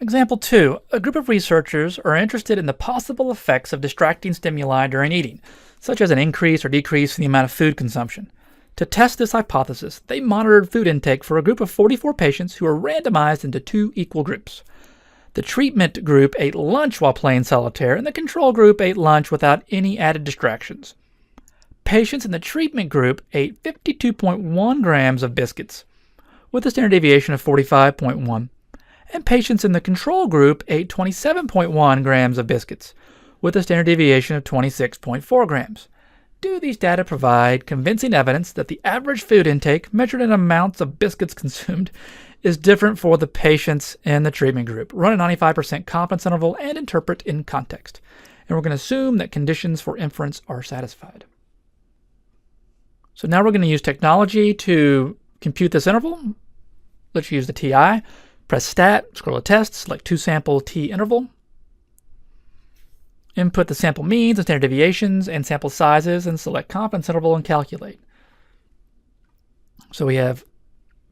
Example 2. A group of researchers are interested in the possible effects of distracting stimuli during eating, such as an increase or decrease in the amount of food consumption. To test this hypothesis, they monitored food intake for a group of 44 patients who were randomized into two equal groups. The treatment group ate lunch while playing solitaire, and the control group ate lunch without any added distractions. Patients in the treatment group ate 52.1 grams of biscuits, with a standard deviation of 45.1, and patients in the control group ate 27.1 grams of biscuits, with a standard deviation of 26.4 grams. Do these data provide convincing evidence that the average food intake, measured in amounts of biscuits consumed, is different for the patients in the treatment group? Run a 95% confidence interval and interpret in context. And we're going to assume that conditions for inference are satisfied. So now we're going to use technology to compute this interval. Let's use the TI. Press Stat, scroll to Test, select Sample T interval. Input the sample means and standard deviations and sample sizes, and select confidence interval and calculate. So we have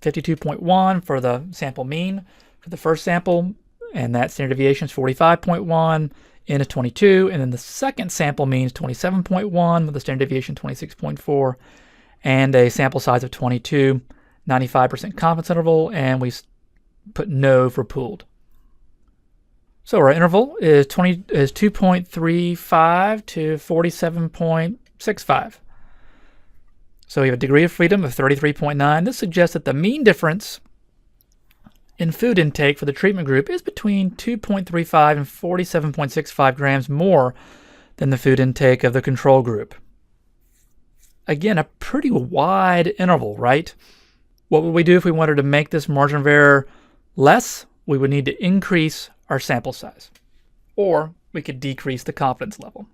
52.1 for the sample mean for the first sample, and that standard deviation is 45.1, n is 22, and then the second sample mean is 27.1 with a standard deviation 26.4, and a sample size of 22, 95% confidence interval, and we put no for pooled. So our interval is 2.35 to 47.65. So we have a degree of freedom of 33.9. This suggests that the mean difference in food intake for the treatment group is between 2.35 and 47.65 grams more than the food intake of the control group. Again, a pretty wide interval, right? What would we do if we wanted to make this margin of error less? We would need to increase our sample size, or we could decrease the confidence level.